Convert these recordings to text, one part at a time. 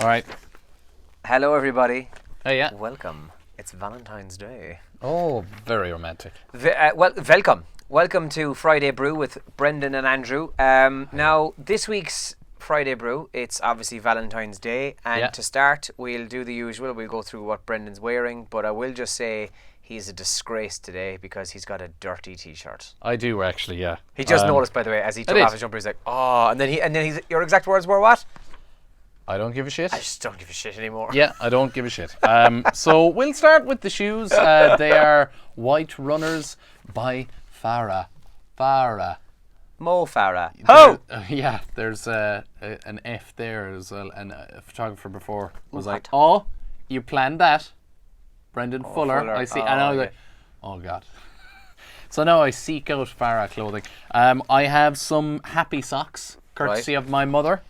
All right. Hello, everybody. Hey, yeah. Welcome. It's Valentine's Day. Oh, very romantic. Welcome. Welcome to Friday Brew with Brendan and Andrew. Now, this week's Friday Brew, it's obviously Valentine's Day. And to start, we'll do the usual. We'll go through what Brendan's wearing. But I will just say he's a disgrace today because he's got a dirty T-shirt. I do, actually, yeah. He just noticed, by the way, as he took off his jumper, he's like, oh. And then your exact words were what? I don't give a shit. I just don't give a shit anymore. Yeah, I don't give a shit. So we'll start with the shoes. They are White Runners by Farah. Mo Farah. Oh! Yeah, there's an F there as well. And a photographer before was like, oh, you planned that? Brendan Fuller. I see. And I was like, oh, God. So now I seek out Farah clothing. I have some happy socks, courtesy of my mother.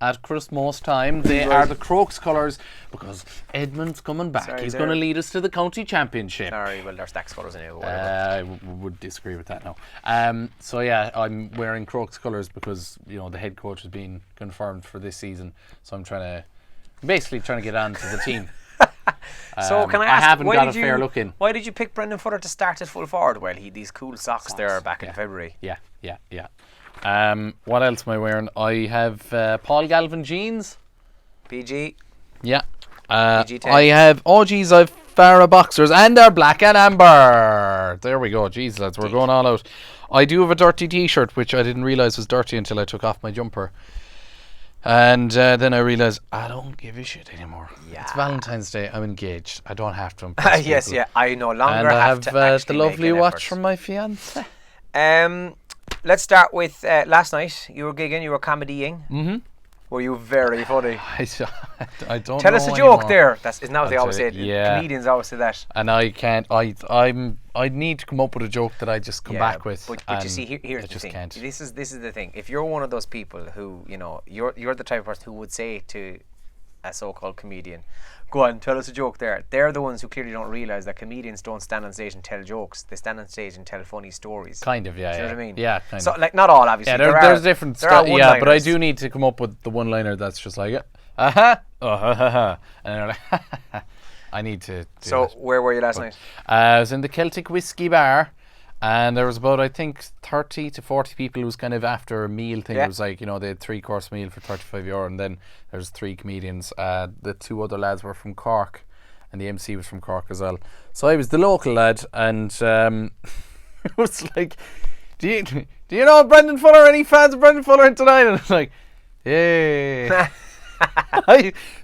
At Christmas time, they are the Crokes colours because Edmund's coming back. Sorry, he's going to lead us to the county championship. Sorry, well, there's Stax colours in it. I would disagree with that now. So yeah, I'm wearing Crokes colours because the head coach has been confirmed for this season. So I'm trying to get on to the team. So can I ask? I haven't got a fair look in. Why did you pick Brendan Fuller to start at full forward? Well, he had these cool socks there back in February. Yeah. What else am I wearing? I have Paul Galvin jeans. PG. Yeah. PG-10. I have I've Farah boxers and they're black and amber. There we go. Jeez, lads, we're going all out. I do have a dirty T-shirt, which I didn't realise was dirty until I took off my jumper. And then I realised I don't give a shit anymore. Yeah. It's Valentine's Day. I'm engaged. I don't have to impress Yes, people. yeah. I no longer and have to I have actually the lovely make an watch effort. from my fiance. Let's start with last night. You were gigging. You were comedying. Mm-hmm. Were you very funny? I don't Tell know us a anymore. joke there. Isn't that what they always say? Yeah. Comedians always say that. And I can't. I need to come up with a joke that I just come back with. But you see, here's the thing. Can't. This is the thing. If you're one of those people who you're the type of person who would say to a so-called comedian, go on, tell us a joke there. They're the ones who clearly don't realise that comedians don't stand on stage and tell jokes. They stand on stage and tell funny stories. Kind of, yeah. Do you know what I mean? Yeah, kind so, of. like, not all, obviously. Yeah, there's different stuff. Yeah, but I do need to come up with the one-liner that's just like, and they're like, I need to do So, it. where were you last night? I was in the Celtic Whiskey Bar. And there was about, I think, 30 to 40 people. It was kind of after a meal thing. Yeah. It was like, they had 3-course meal for €35. And then there's 3 comedians. The 2 other lads were from Cork. And the MC was from Cork as well. So I was the local lad. And it was like, do you know Brendan Fuller? Any fans of Brendan Fuller tonight? And I was like, yeah.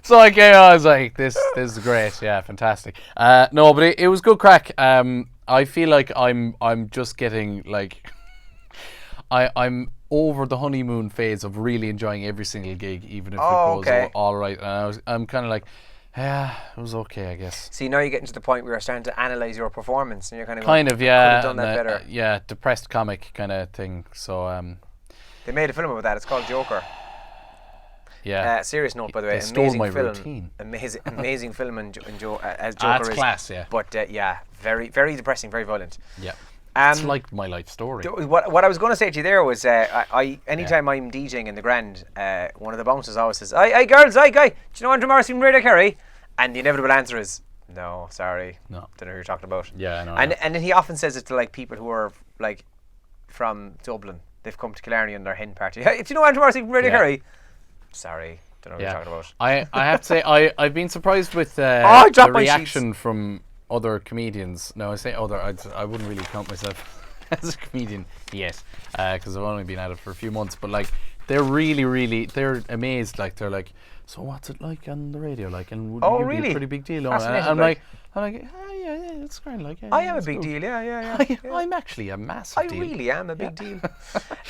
So I came on, I was like, this is great. Yeah, fantastic. No, but it was good crack. I feel like I'm just getting like I'm over the honeymoon phase of really enjoying every single gig, even if it goes all right. And I'm kind of like, yeah, it was okay, I guess. See, now you're getting to the point where you're starting to analyse your performance, and you're kind of yeah, could have done that better. Yeah, depressed comic kind of thing. So they made a film about that. It's called Joker. Yeah. Serious note, by the way. They stole amazing my film. routine. Amazing film as Joker That's is. class, yeah. But very, very depressing, very violent. Yeah. It's like my life story. What I was going to say to you there was, anytime I'm DJing in the Grand, one of the bouncers always says, "Hey girls, hey guy, do you know Andrew Morrissey from Radio Kerry?" And the inevitable answer is, "No, sorry, no, don't know who you're talking about." Yeah, I know. And then he often says it to like people who are like from Dublin. They've come to Killarney on their hen party. Hey, if you know Andrew Morrissey from Radio Kerry, sorry, don't know what you're talking about. I have to say I've been surprised with the reaction from other comedians. No, I say other. I wouldn't really count myself as a comedian yet, because I've only been at it for a few months. But like, they're really they're amazed. Like they're like, so what's it like on the radio? Like, and would you be a pretty big deal? I'm like, yeah, it's kind of like. Yeah, I am a big deal. Yeah. I'm actually a massive deal. I really am a big deal.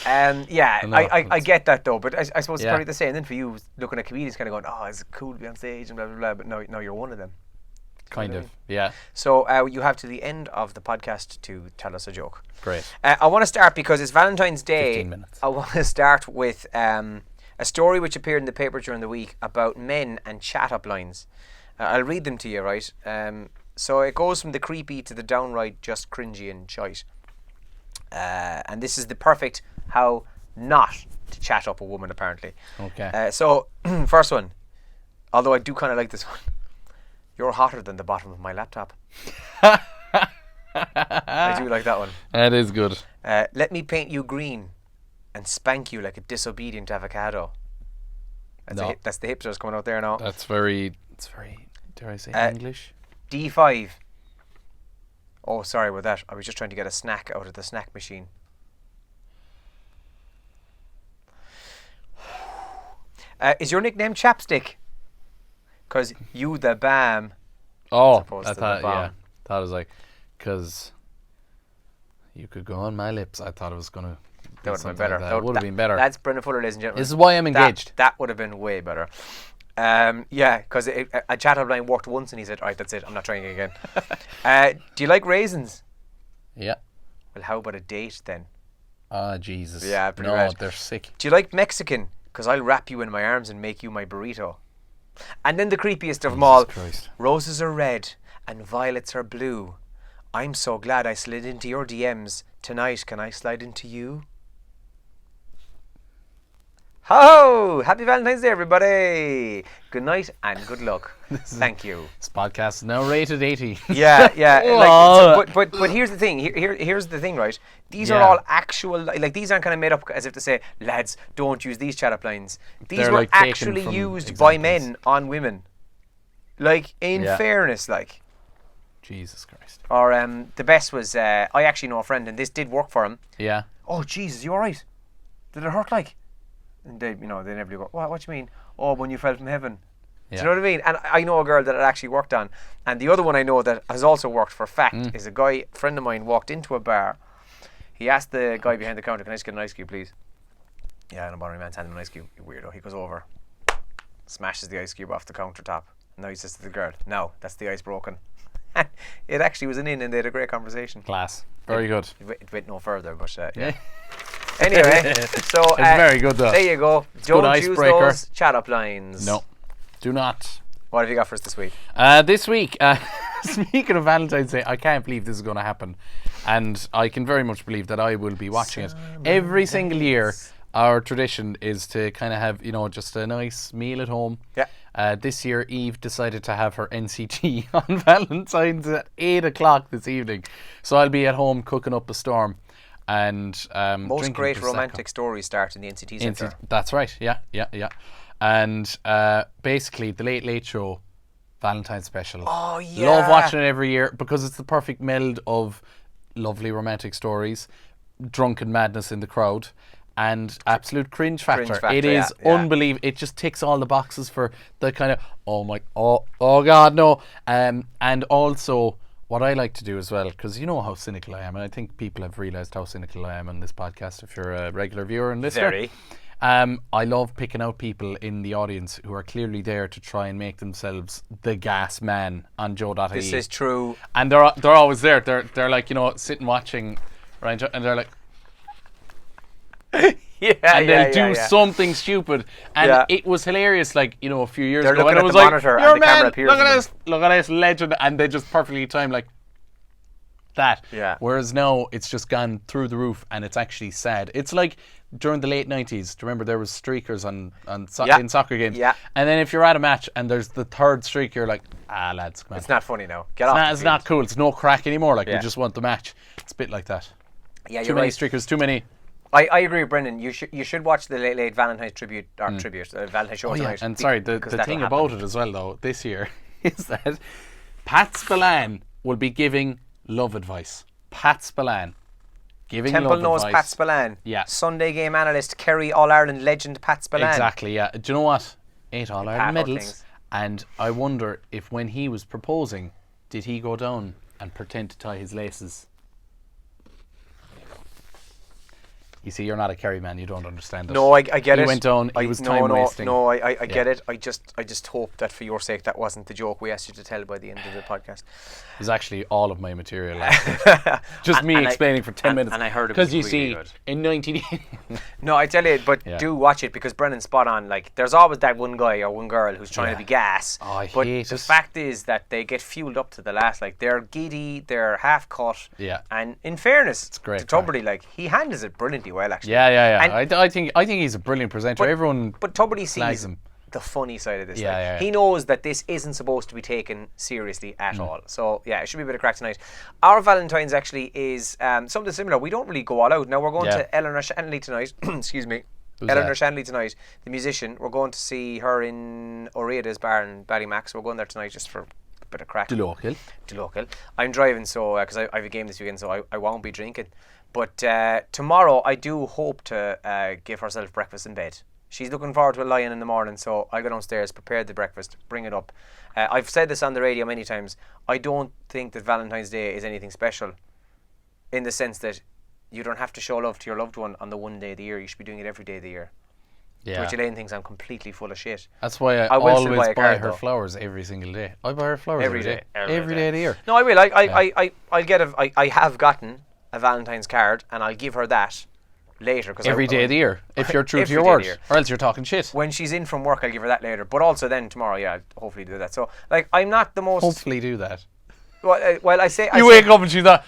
I get that though, but I suppose it's probably the same. Then for you, looking at comedians, kind of going, "Oh, it's cool to be on stage and blah blah blah." But no, you're one of them. Kind of, yeah. So you have to the end of the podcast to tell us a joke. Great. I want to start because it's Valentine's Day. 15 minutes. I want to start with a story which appeared in the paper during the week about men and chat-up lines. I'll read them to you, right? So it goes from the creepy to the downright just cringy and shite. And this is the perfect how not to chat up a woman, apparently. Okay. So, first one. Although I do kind of like this one. You're hotter than the bottom of my laptop. I do like that one. That is good. Let me paint you green and spank you like a disobedient avocado. That's the hipsters coming out there now. It's very, dare I say, English? D5. Oh, sorry about that. I was just trying to get a snack out of the snack machine. Is your nickname Chapstick? Because you the bam. Oh, I thought it was like, because you could go on my lips. I thought it was going to be that would have been better. That would have been better. That's Brendan Fuller, ladies and gentlemen. This is why I'm engaged. That would have been way better. Yeah, because a chat line worked once and he said, all right, that's it. I'm not trying again. Do you like raisins? Yeah. Well, how about a date then? Ah, Jesus. Yeah, pretty bad. They're sick. Do you like Mexican? Because I'll wrap you in my arms and make you my burrito. And then the creepiest of them all. Christ. Roses are red and violets are blue. I'm so glad I slid into your DMs. Tonight, can I slide into you? Ho! Happy Valentine's Day, everybody! Good night and good luck. Thank you. This podcast is now rated 80. Yeah. But here's the thing. Here's the thing, right? These are all actual. Like these aren't kind of made up as if to say, lads, don't use these chat-up lines. These were like actually used by men on women. Like in fairness, like. Jesus Christ. Or the best was I actually know a friend, and this did work for him. Yeah. Oh Jesus, you all right? Did it hurt like? And they never go, what do you mean? Oh, when you fell from heaven. Yeah. Do you know what I mean? And I know a girl that it actually worked on. And the other one I know that has also worked for a fact is a friend of mine walked into a bar. He asked the guy behind the counter, can I just get an ice cube, please? Yeah, no bother, man, hand him an ice cube, you weirdo. He goes over, smashes the ice cube off the countertop. And now he says to the girl, no, that's the ice broken. It actually was an in and they had a great conversation. Class. Very good. It went no further, but yeah. Anyway, so it's very good though. There you go. Don't use those chat-up lines. No, do not. What have you got for us this week? This week, speaking of Valentine's Day, I can't believe this is going to happen, and I can very much believe that I will be watching it every single year. Our tradition is to kind of have just a nice meal at home. Yeah. This year, Eve decided to have her NCT on Valentine's at 8 o'clock this evening, so I'll be at home cooking up a storm. And most great romantic stories start in the NCT Centre. That's right. Yeah. And basically, the Late Late Show Valentine's special. Oh yeah. Love watching it every year because it's the perfect meld of lovely romantic stories, drunken madness in the crowd, and absolute cringe factor. It is unbelievable. It just ticks all the boxes for the kind of oh god no. And also. What I like to do as well, because you know how cynical I am, and I think people have realised how cynical I am on this podcast if you're a regular viewer and listener. Very. I love picking out people in the audience who are clearly there to try and make themselves the gas man on Joe.ie. This is true. And they're always there. They're like, sitting watching, right? And they're like... and they'll do something stupid, and it was hilarious. Like a few years ago, and it was like, "Your man, camera appears look at this legend," and they just perfectly timed like that. Yeah. Whereas now it's just gone through the roof, and it's actually sad. It's like during the late 90s. Do you remember there was streakers in soccer games? Yeah. And then if you're at a match and there's the third streak, you're like, lads, come on. It's not funny now. Get off. It's not cool. It's no crack anymore. Like we just want the match. It's a bit like that. Yeah, too many streakers. Too many. I agree with Brendan. You should watch the Late Valentine's tribute Valentine's show tonight. Yeah. And sorry, the thing about it as well though this year is that Pat Spillane will be giving love advice. Pat Spillane giving Temple love knows advice. Pat Spillane. Yeah. Sunday game analyst, Kerry All-Ireland legend Pat Spillane. Exactly. Yeah. Do you know what? 8 All-Ireland medals. Things. And I wonder if when he was proposing, did he go down and pretend to tie his laces? You see, you're not a Kerry man. You don't understand it. No, I get it. He went down. He was time wasting. No, I get it. I just hope that for your sake that wasn't the joke we asked you to tell by the end of the podcast. It's actually all of my material. Just me explaining for 10 minutes. And I heard it because was you really see, good. in 19. No, I tell you, but do watch it because Brennan's spot on. Like, there's always that one guy or one girl who's trying to be gas. Oh, I but hate the it. fact is that they get fueled up to the last. Like, they're giddy, they're half cut. Yeah. And in fairness, it's great to Tuberty, like he handles it brilliantly well. Actually. Yeah. And I think he's a brilliant presenter. Everyone but Tuberty flags sees him. the funny side of this. Yeah. He knows that this isn't supposed to be taken seriously at all. So yeah, it should be a bit of crack tonight. Our Valentine's actually is something similar. We don't really go all out. Now we're going to Eleanor Shanley tonight. Excuse me. Eleanor Shanley tonight, the musician. We're going to see her in O'Reada's bar in Ballymax. We're going there tonight just for a bit of crack. The local. I'm driving, so because I have a game this weekend, so I won't be drinking. But tomorrow I do hope to give herself breakfast in bed. She's looking forward to a lion in the morning, so I go downstairs, prepare the breakfast, bring it up. I've said this on the radio many times. I don't think that Valentine's Day is anything special, in the sense that you don't have to show love to your loved one on the one day of the year. You should be doing it every day of the year. Yeah. Which Elaine thinks I'm completely full of shit. That's why I always buy her flowers every single day. I buy her flowers every day. Every day of the year. No, I will. I have gotten a Valentine's card, and I'll give her that later. Every day of the year, if you're true to your word, or else you're talking shit. When she's in from work, I'll give her that later. But also then tomorrow, I'll hopefully do that. So, I'm not the most... Hopefully do that. Well, I say... You wake up and she's like,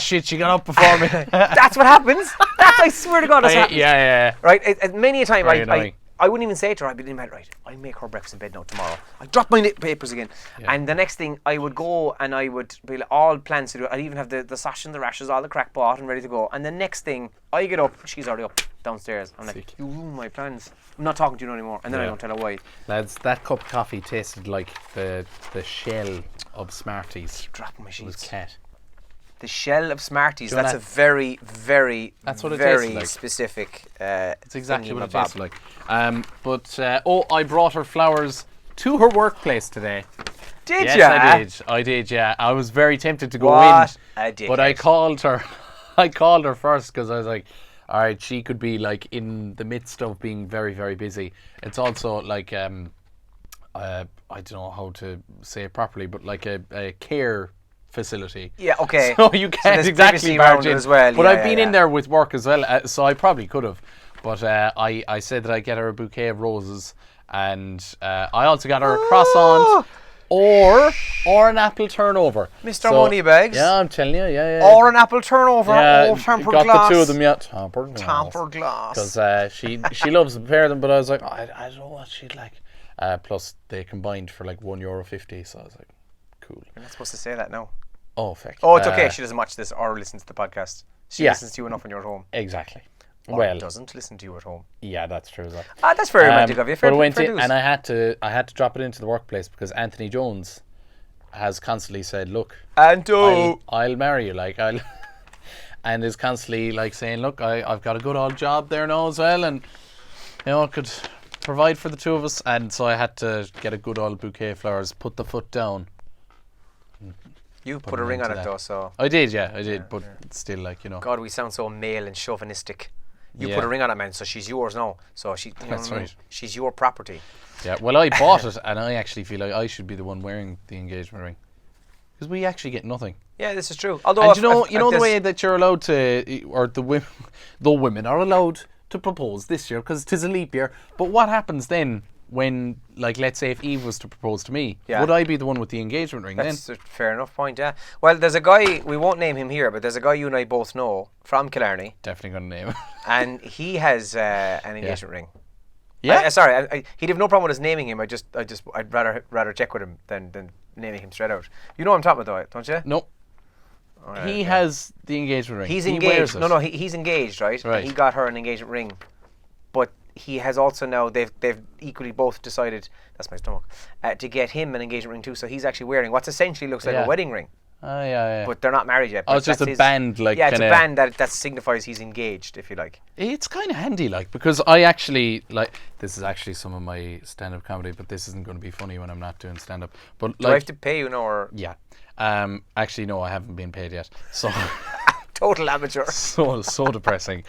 shit, she got up before me. That's what happens. I swear to God, that's happens. Yeah. Right? Many a time, I wouldn't even say it to her. I'd be in bed, right, I'll make her breakfast in bed now tomorrow. I drop my papers again. Yeah. And the next thing, I would go and I would be all plans to do it. I'd even have the sash and the rashes, all the crack bought and ready to go. And the next thing, I get up, she's already up downstairs. I'm like, you ruined my plans. I'm not talking to you anymore. And then I don't tell her why. Lads, that cup of coffee tasted like the shell of Smarties. Dropping my sheets. It was cat. The shell of Smarties. That's a very, very, very specific. It's exactly what it tastes like. But I brought her flowers to her workplace today. Did you? Yes, I did. Yeah, I was very tempted to go in, but I called her. I called her first because I was like, all right, she could be like in the midst of being very, very busy. It's also like I don't know how to say it properly, but like a care facility. Yeah, okay. So you can't exactly barge in. As well. But I've been in there with work as well, so I probably could have. But I said that I'd get her a bouquet of roses, and I also got her a croissant or an apple turnover. Mr. Moneybags. Yeah, I'm telling you, yeah. Or an apple turnover, or tempered glass. Got the two of them, yeah. Tempered glass. Because she loves to pair them, but I was like, I don't know what she'd like. Plus, they combined for like €1.50, so I was like, cool. You're not supposed to say that now. Oh, fuck. Oh, it's okay. She doesn't watch this or listen to the podcast. She listens to you enough when you're at home. Exactly. Or doesn't listen to you at home. Yeah, that's true as well. That's very romantic of you. But I went in and I had to drop it into the workplace because Anthony Jones has constantly said, "Look, Anto, I'll marry you." And is constantly like saying, "Look, I've got a good old job there now as well, and I could provide for the two of us." And so I had to get a good old bouquet of flowers, put the foot down. You put a ring on it though, so... I did, but it's still God, we sound so male and chauvinistic. You put a ring on it, man, so she's yours now. So that's right. She's your property. Yeah, well, I bought it, and I actually feel like I should be the one wearing the engagement ring. Because we actually get nothing. Yeah, this is true. Although, and you know the way that you're allowed to, or the women are allowed to propose this year, because 'tis a leap year. But what happens then when, like, let's say if Eve was to propose to me, would I be the one with the engagement ring then? That's a fair enough point, yeah. Well, there's a guy, we won't name him here, but there's a guy you and I both know from Killarney. Definitely going to name him. And he has an engagement ring. Yeah. Sorry, he'd have no problem with us naming him. I'd rather check with him than naming him straight out. You know what I'm talking about, don't you? No. Right, he has the engagement ring. He's engaged. He's engaged, right? Right. And he got her an engagement ring, but he has also now they've equally both decided, that's my stomach, to get him an engagement ring too. So he's actually wearing what's essentially looks like a wedding ring. Yeah. But they're not married yet. It's just a band, like. Yeah, it's a band that signifies he's engaged, if you like. It's kind of handy, like, because I actually this is actually some of my stand-up comedy, but this isn't going to be funny when I'm not doing stand-up. But do I have to pay you now, or? Yeah. Actually, no, I haven't been paid yet. So. Total amateur. So depressing.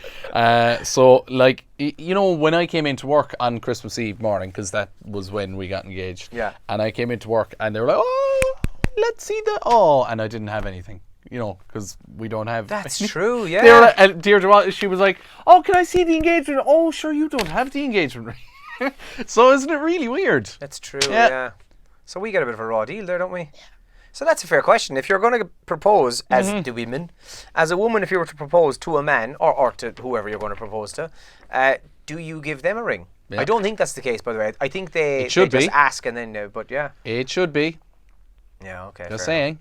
So, like, when I came into work on Christmas Eve morning, because that was when we got engaged. Yeah. And I came into work, and they were like, let's see and I didn't have anything, because we don't have. That's true, yeah. They were like, and Deirdre, she was like, "Oh, can I see the engagement?" "Oh, sure, you don't have the engagement ring." So isn't it really weird? That's true, yeah. So we get a bit of a raw deal there, don't we? Yeah. So that's a fair question. If you're going to propose as the women, as a woman, if you were to propose to a man or to whoever you're going to propose to, do you give them a ring? Yeah. I don't think that's the case, by the way. I think they should just be. ask and then, but yeah. It should be. Yeah, okay. Just fair saying.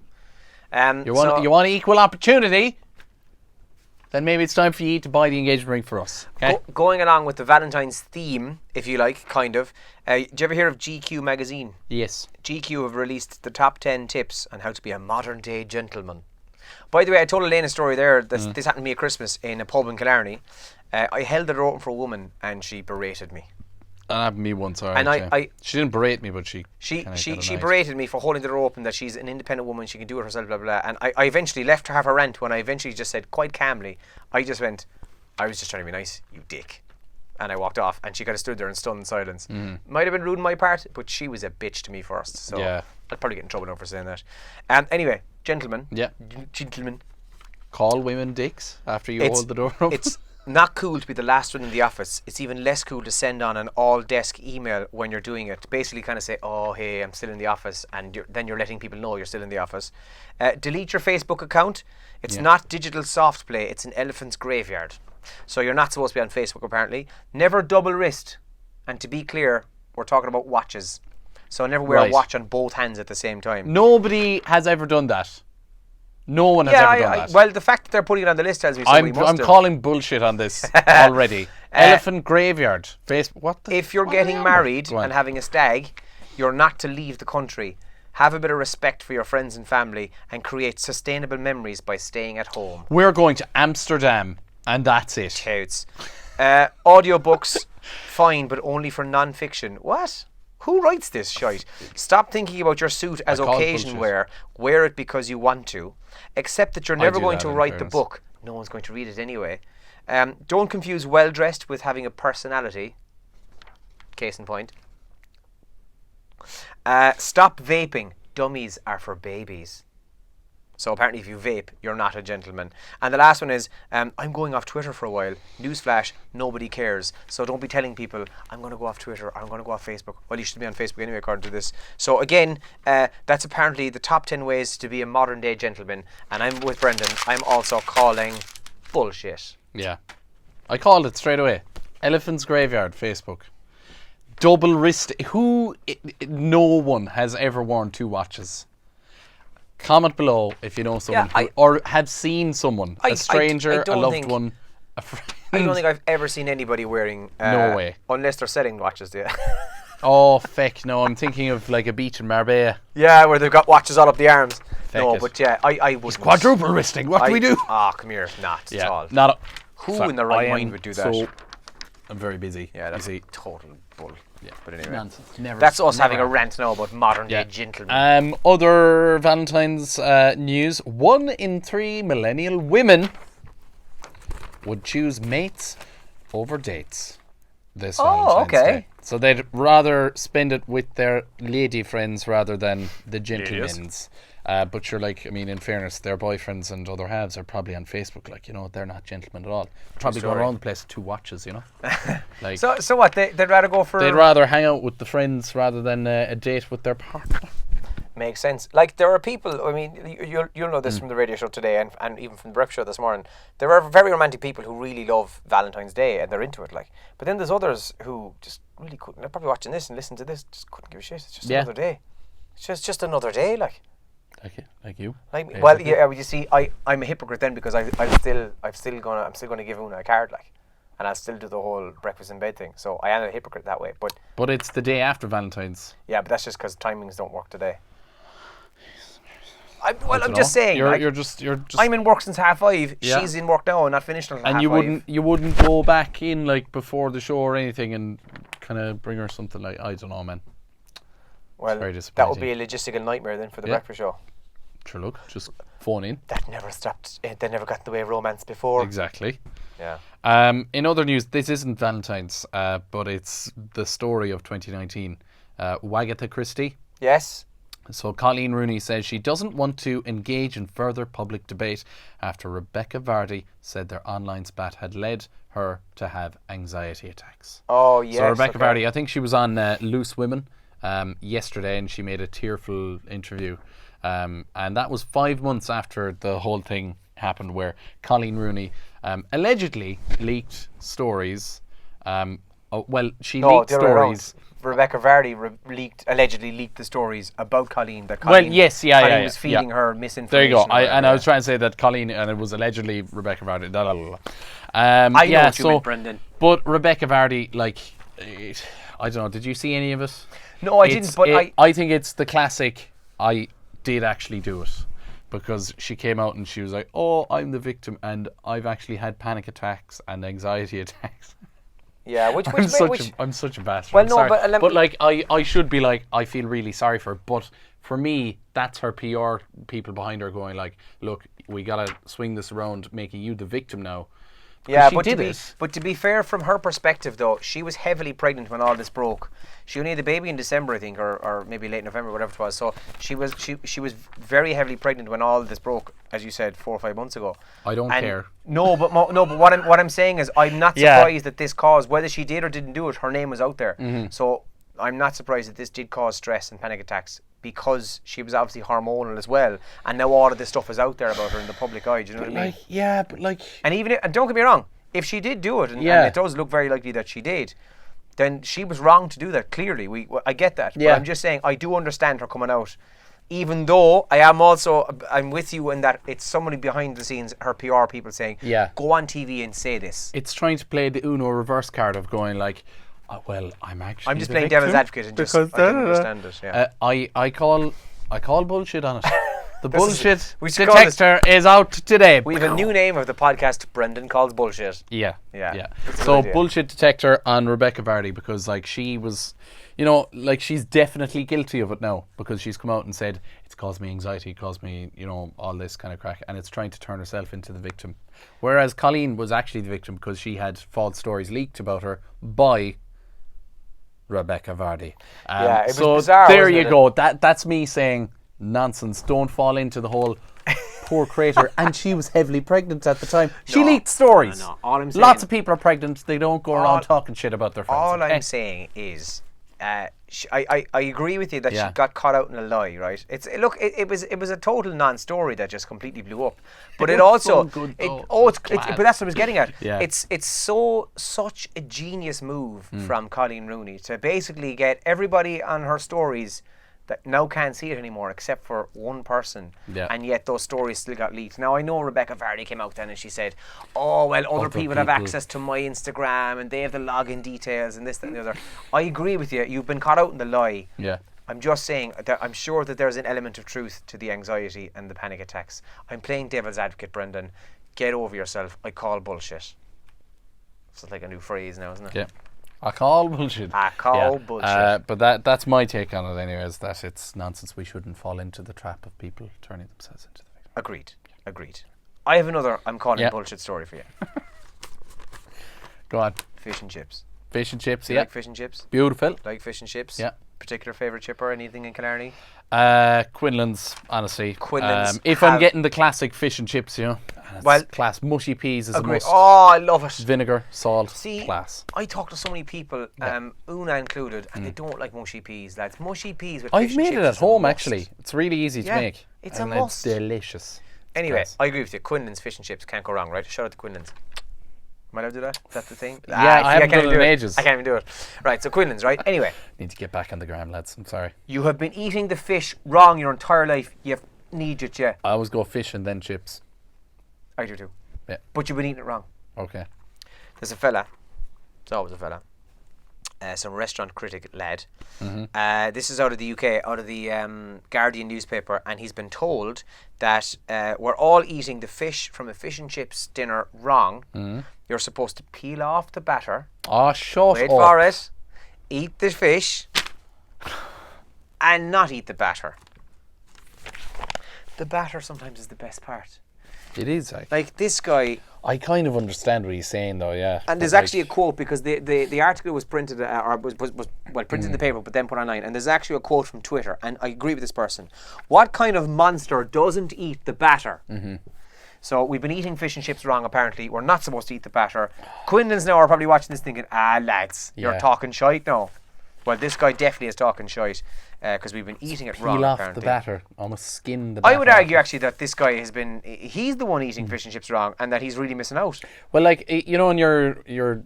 enough. You want equal opportunity? Then maybe it's time for you to buy the engagement ring for us. Okay? Going along with the Valentine's theme, if you like, kind of. Do you ever hear of GQ magazine? Yes. GQ have released the top 10 tips on how to be a modern day gentleman. By the way, I told Elaine a story there. This happened to me at Christmas in a pub in Killarney. I held the door open for a woman and she berated me. That happened to me once, alright. And she didn't berate me, but she berated me for holding the door open, that she's an independent woman, she can do it herself, blah, blah, blah. And I eventually left her have her rant when I eventually just said, quite calmly, I was just trying to be nice, you dick. And I walked off, and she kind of stood there in stunned silence. Might have been rude on my part, but she was a bitch to me first. So yeah. I'll probably get in trouble now for saying that. Anyway, gentlemen. Yeah. Gentlemen. Call women dicks after you hold the door open. It's not cool to be the last one in the office. It's even less cool to send on an all-desk email when you're doing it. Basically kind of say, oh, hey, I'm still in the office, and then you're letting people know you're still in the office. Delete your Facebook account. It's not digital soft play. It's an elephant's graveyard. So you're not supposed to be on Facebook, apparently. Never double wrist. And to be clear, we're talking about watches. So never wear a watch on both hands at the same time. Nobody has ever done that. No one has ever done that. Well, the fact that they're putting it on the list tells me somebody must I'm have. calling bullshit on this already. Elephant graveyard. Facebook. What? If you're getting married and having a stag, you're not to leave the country. Have a bit of respect for your friends and family and create sustainable memories by staying at home. We're going to Amsterdam, and that's it. Toots. Audiobooks, fine, but only for non-fiction. What? Who writes this shite? Stop thinking about your suit as occasion wear. Wear it because you want to. Accept that you're never going to write the book. No one's going to read it anyway. Don't confuse well-dressed with having a personality. Case in point. Stop vaping. Dummies are for babies. So apparently if you vape, you're not a gentleman. And the last one is, I'm going off Twitter for a while. Newsflash, nobody cares. So don't be telling people, I'm going to go off Twitter, or I'm going to go off Facebook. Well, you should be on Facebook anyway, according to this. So again, that's apparently the top 10 ways to be a modern day gentleman. And I'm with Brendan. I'm also calling bullshit. Yeah. I called it straight away. Elephant's Graveyard, Facebook. Double wrist. No one has ever worn two watches. Comment below if you know someone or have seen someone, a stranger, a loved one, a friend. I don't think I've ever seen anybody wearing... no way. Unless they're selling watches, yeah. Oh, feck, no, I'm thinking of like a beach in Marbella. Yeah, where they've got watches all up the arms. Feck no, it. but yeah, I wouldn't. It's quadruple wristing, what do we do? Come here, not at all. Not Who in their right mind would do that? So, I'm very busy. Yeah, that's total bull. Yeah, but anyway, nonsense. That's us having a rant now about modern day gentlemen. Other Valentine's news: 1 in 3 millennial women would choose mates over dates this Valentine's Day. So they'd rather spend it with their lady friends rather than the gentlemen's. But you're like, I mean, in fairness, their boyfriends and other halves are probably on Facebook, like, you know, they're not gentlemen at all. Probably going around the place with 2 watches, you know. Like, so what? They'd rather go for... They'd rather hang out with the friends rather than a date with their partner. Makes sense. Like, there are people, I mean, you'll know this from the radio show today and even from the BREW show this morning. There are very romantic people who really love Valentine's Day and they're into it, like. But then there's others who just really couldn't. They're probably watching this and listening to this, just couldn't give a shit. It's just another day. It's just another day, like. Like you. Like, well, yeah. You see, I'm a hypocrite then because I'm still gonna give Una a card, like, and I'll still do the whole breakfast in bed thing. So I am a hypocrite that way. But it's the day after Valentine's. Yeah, but that's just because timings don't work today. I'm just saying. You're just. I'm in work since 5:30. Yeah. She's in work now and not finished until 5:30. And you wouldn't go back in like before the show or anything and kind of bring her something like, I don't know, man. Well, that would be a logistical nightmare then for the breakfast show. Sure, look, just phone in. That never stopped. That never got in the way of romance before. Exactly. Yeah. In other news, this isn't Valentine's, but it's the story of 2019. Wagatha Christie. Yes. So Colleen Rooney says she doesn't want to engage in further public debate after Rebecca Vardy said their online spat had led her to have anxiety attacks. Oh, yes. So Rebecca Vardy, I think she was on Loose Women yesterday and she made a tearful interview. And that was 5 months after the whole thing happened where Colleen Rooney allegedly leaked stories Oh, well, she No, leaked the other way around. stories. Rebecca Vardy allegedly leaked the stories about Colleen. That Well, Colleen, yes, Colleen was feeding her misinformation. There you go. or whatever, I was trying to say that Colleen, and it was allegedly Rebecca Vardy. Blah, blah, blah. I know what you meant, Brendan. But Rebecca Vardy, like, I don't know. Did you see any of it? No, I didn't. But I think it's the classic. I did actually do it, because she came out and she was like, "Oh, I'm the victim, and I've actually had panic attacks and anxiety attacks." Yeah, I'm such a bastard. Well, I'm no, sorry. but like I should be like, I feel really sorry for her. But for me, that's her PR people behind her going like, look, we gotta swing this around, making you the victim now. Yeah, but to be fair, from her perspective though, she was heavily pregnant when all this broke. She only had the baby in December, I think, or maybe late November, whatever it was. So she was very heavily pregnant when all this broke, as you said, 4 or 5 months ago. I don't care. No, but what I'm saying is, I'm not surprised that this caused, whether she did or didn't do it, her name was out there. Mm-hmm. So I'm not surprised that this did cause stress and panic attacks, because she was obviously hormonal as well, and now all of this stuff is out there about her in the public eye. Do you know what I mean? Yeah, but like, and don't get me wrong, if she did do it, and it does look very likely that she did, then she was wrong to do that. Clearly, I get that. Yeah. But I'm just saying, I do understand her coming out, even though I'm with you in that it's somebody behind the scenes, her PR people saying, go on TV and say this. It's trying to play the Uno reverse card of going like, oh, well, I'm just playing devil's advocate and I didn't understand it. Yeah. I call bullshit on it. The bullshit we detector is out today. We have a new name of the podcast, Brendan Calls Bullshit. Yeah. That's a So good idea. bullshit detector on Rebecca Vardy, because like she was, like she's definitely guilty of it now, because she's come out and said it's caused me anxiety, caused me, all this kind of crack, and it's trying to turn herself into the victim. Whereas Colleen was actually the victim, because she had false stories leaked about her by Rebecca Vardy. It was bizarre. There you go. That's me saying nonsense. Don't fall into the whole poor crater. And she was heavily pregnant at the time. She leaked stories. No. All I'm saying, lots of people are pregnant. They don't go around talking shit about their friends. All I'm saying is, I agree with you that she got caught out in a lie, right? It was a total non-story that just completely blew up. But it also, but that's what I was getting at. Yeah. It's such a genius move from Colleen Rooney to basically get everybody on her stories that now can't see it anymore except for one person, and yet those stories still got leaked. Now I know Rebecca Vardy came out then and she said, oh well, other people have access to my Instagram and they have the login details and this, that and the other. I agree with you, you've been caught out in the lie. Yeah. I'm just saying that I'm sure that there's an element of truth to the anxiety and the panic attacks. I'm playing devil's advocate, Brendan. Get over yourself. I call bullshit. It's like a new phrase now, isn't it? Yeah. I call bullshit. Bullshit. But that's my take on it anyways, that it's nonsense. We shouldn't fall into the trap of people turning themselves into the victim. Agreed. I have another I'm calling bullshit story for you. Go on. Fish and chips. Fish and chips, Like fish and chips? Beautiful. Like fish and chips? Yeah. Particular favourite chip or anything in Killarney? Quinlan's, honestly. If I'm getting the classic fish and chips, class. Mushy peas is a must. Oh, I love it. Vinegar, salt, class. I talk to so many people, Una included, and they don't like mushy peas, lads. Mushy peas with I've fish made and it chips at home, actually. It's really easy to make. It's a must. It's delicious. Anyway, I agree with you. Quinlan's fish and chips can't go wrong, right? Shout out to Quinlan's. Am I allowed to do that? Is that the thing? Yeah, I haven't done it in ages. I can't even do it. Right, so Quinlan's, right? Anyway. Need to get back on the gram, lads. I'm sorry. You have been eating the fish wrong your entire life. You need it, yeah. I always go fish and then chips. I do too. Yeah. But you've been eating it wrong. Okay. There's a fella. It's always a fella. Some restaurant critic lad. Mm-hmm. This is out of the UK, out of the Guardian newspaper, and he's been told that we're all eating the fish from a fish and chips dinner wrong. Mm-hmm. You're supposed to peel off the batter. Oh, shut Wait up. for it. Eat the fish. And not eat the batter. The batter sometimes is the best part. It is, like this guy. I kind of understand what he's saying, though. Yeah. And there's actually a quote, because the article was printed was printed in the paper, but then put online. And there's actually a quote from Twitter, and I agree with this person. What kind of monster doesn't eat the batter? Mm-hmm. So we've been eating fish and chips wrong. Apparently, we're not supposed to eat the batter. Quinlan's now are probably watching this thinking, lads, you're talking shite now. Well, this guy definitely is talking shite, because we've been eating it wrong. Peel off apparently. the batter, almost skin the batter. I would argue actually that this guy he's the one eating fish and chips wrong, and that he's really missing out. Well, like, in your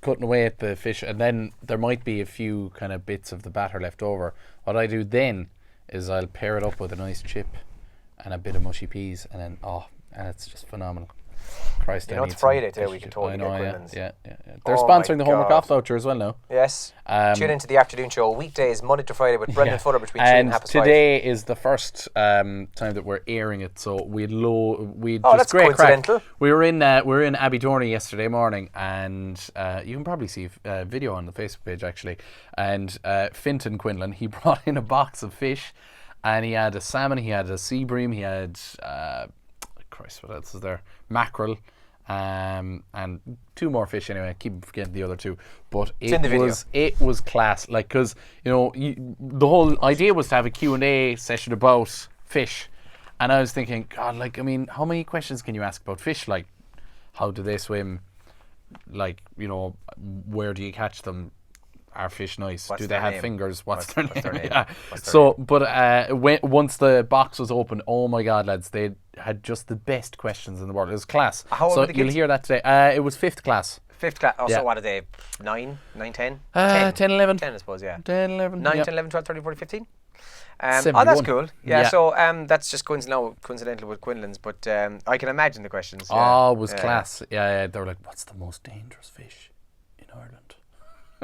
cutting away at the fish, and then there might be a few kind of bits of the batter left over. What I do then is I'll pair it up with a nice chip and a bit of mushy peas, and then and it's just phenomenal. Christ, it's Friday today. We can totally get Quinlan's. Yeah. They're sponsoring the Homework Off voucher as well now. Yes. Tune into the afternoon show weekdays, Monday to Friday, with Brendan Fuller between 3 and 5:30. Today is the first time that we're airing it, so we just that's great coincidental. Crack. We were in Abbeydourney yesterday morning, and you can probably see a video on the Facebook page actually. And Fintan Quinlan, he brought in a box of fish, and he had a salmon, he had a sea bream, he had what else is there? Mackerel, and 2 more fish anyway. I keep forgetting the other 2, but it was class. Like, because the whole idea was to have a Q&A session about fish, and I was thinking, God, like, I mean, how many questions can you ask about fish? Like, how do they swim? Like, where do you catch them? Are fish nice? Do they have fingers? What's their name? Yeah. Once the box was open, oh my God, lads, they had just the best questions in the world. It was class. How old were the kids? You'll hear that today. It was 5th class. 5th class. Oh, so what are they? 9, 10? 10, 11. 10, I suppose, yeah. 10, 11. 9, 10, 11, 12, 13, 14, 15? 71. That's cool. Yeah, so that's just coincidental with Quinlan's, but I can imagine the questions. Yeah. It was class. Yeah, they were like, what's the most dangerous fish in Ireland?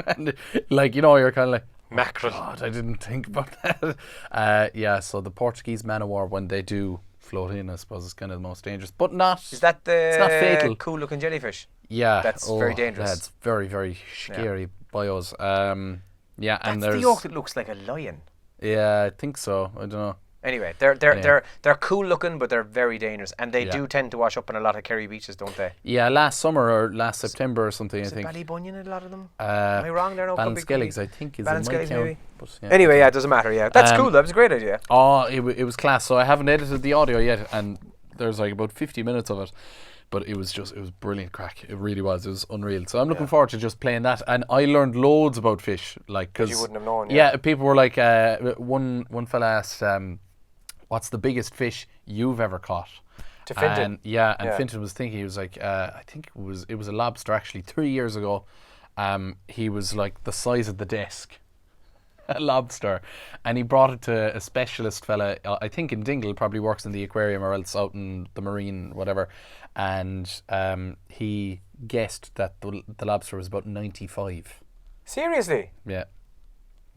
And you're kind of like, mackerel. God, I didn't think about that. So the Portuguese man o' war, when they do float in, I suppose is kind of the most dangerous, but not. Is that it's not fatal. Cool looking jellyfish? Yeah, that's very dangerous. That's very, very scary bios. And that's there's the yolk that looks like a lion. Yeah, I think so. I don't know. Anyway, they're cool looking, but they're very dangerous, and they do tend to wash up on a lot of Kerry beaches, don't they? Yeah, last summer or last September or something. I think. Ballybunion, a lot of them. Am I wrong there? No, Ballinskelligs, I think, is in my town. Anyway, it doesn't matter. Yeah, that's cool. That was a great idea. Oh, it was class. So I haven't edited the audio yet, and there's like about 50 minutes of it. But it was brilliant crack. It really was. It was unreal. So I'm looking forward to just playing that. And I learned loads about fish, like, because you wouldn't have known. Yeah, people were like, one fella asked, what's the biggest fish you've ever caught? To Fintan. And Fintan was thinking, he was like, I think it was a lobster actually 3 years ago. He was like the size of the desk, a lobster, and he brought it to a specialist fella, I think in Dingle, probably works in the aquarium or else out in the marine, whatever. And he guessed that the lobster was about 95. Seriously? Yeah.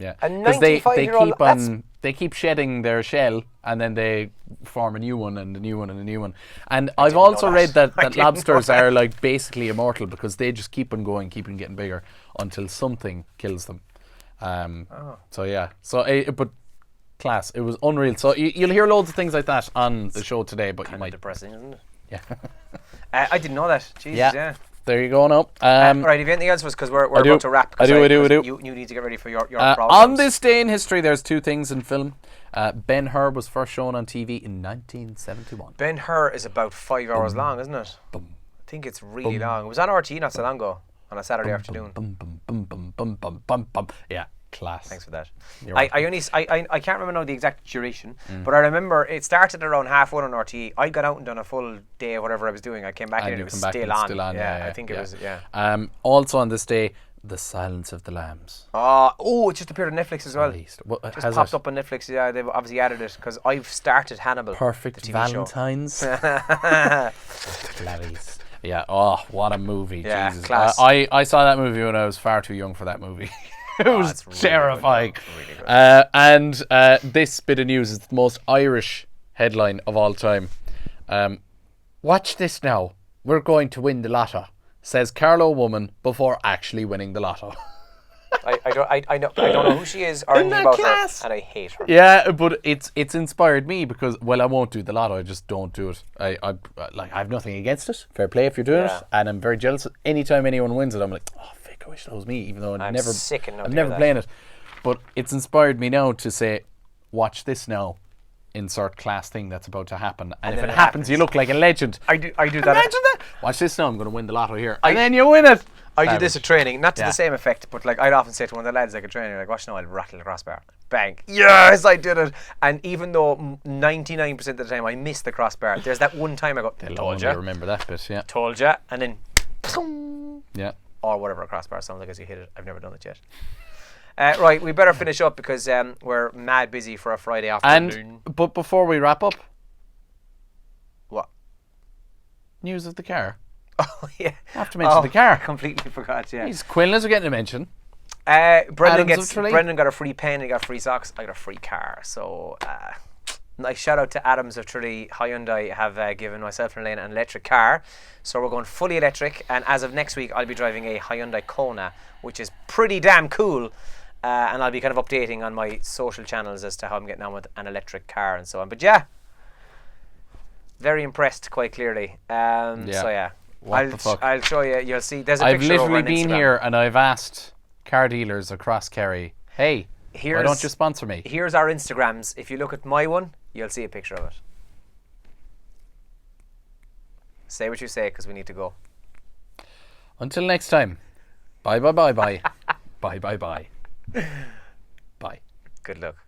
A 95-year-old. They keep shedding their shell, and then they form a new one and a new one and a new one. And I've also read that lobsters are like basically immortal because they just keep on going, keep on getting bigger until something kills them. So yeah. But class. It was unreal. So you'll hear loads of things like that on the show today. But kind you might depressing, isn't it? Yeah. I didn't know that. Jesus, yeah. There you go now. Right, if anything else was because we're about to wrap. I do. You need to get ready for your problems. On this day in history, there's 2 things in film. Ben-Hur was first shown on TV in 1971. Ben-Hur is about 5 hours long, isn't it? I think it's really long. It was on RTE not so long ago, on a Saturday afternoon. Yeah. Class. Thanks for that. I can't remember now the exact duration, but I remember it started around 1:30 on RTE. I got out and done a full day of whatever I was doing. I came back and it was still on. Yeah, I think it was. Yeah. Also on this day, The Silence of the Lambs. It just appeared on Netflix as well. Just popped up on Netflix. Yeah, they've obviously added it because I've started Hannibal. Perfect the TV Valentines. Clarice. Yeah. Oh, what a movie! Yeah, Jesus. class. I saw that movie when I was far too young for that movie. It was really terrifying. Really good. This bit of news is the most Irish headline of all time. Watch this now. We're going to win the lotto, says Carlo woman before actually winning the lotto. I don't know who she is or anything about her, and I hate her. Yeah, but it's inspired me because, well, I won't do the lotto. I just don't do it. I have nothing against it. Fair play if you're doing it, and I'm very jealous. Anytime anyone wins it, I'm like, oh, I wish that was me, even though I'm never playing it. But it's inspired me now to say, watch this now, insert class thing that's about to happen. And if it happens, you look like a legend. I do that. Imagine that. Watch this now, I'm going to win the lotto here. And then you win it. I do this at training, not to the same effect, but like I'd often say to one of the lads like at training, like, watch now, I'll rattle the crossbar. Bang. Yes, I did it. And even though 99% of the time I miss the crossbar, there's that one time I go, told you. I remember that bit, yeah. Told you. And then, yeah. or whatever a crossbar sounds like as you hit it. I've never done it yet. Right, we better finish up because we're mad busy for a Friday afternoon. But before we wrap up, what? News of the car. Oh yeah, I have to mention the car. I completely forgot. Yeah. He's Quinlan's are getting a mention. Brendan got a free pen. He got free socks. I got a free car. So nice shout out to Adams of Tralee. Hyundai have given myself and Elena an electric car. So we're going fully electric. And as of next week, I'll be driving a Hyundai Kona, which is pretty damn cool. And I'll be kind of updating on my social channels as to how I'm getting on with an electric car and so on. But yeah, very impressed quite clearly. So yeah. What the fuck? I'll show you. You'll see. There's a I've picture over literally on been Instagram. here and I've asked car dealers across Kerry, hey, why don't you sponsor me? Here's our Instagrams. If you look at my one, you'll see a picture of it. Say what you say because we need to go. Until next time. Bye bye bye bye. Bye bye bye. Bye. Good luck.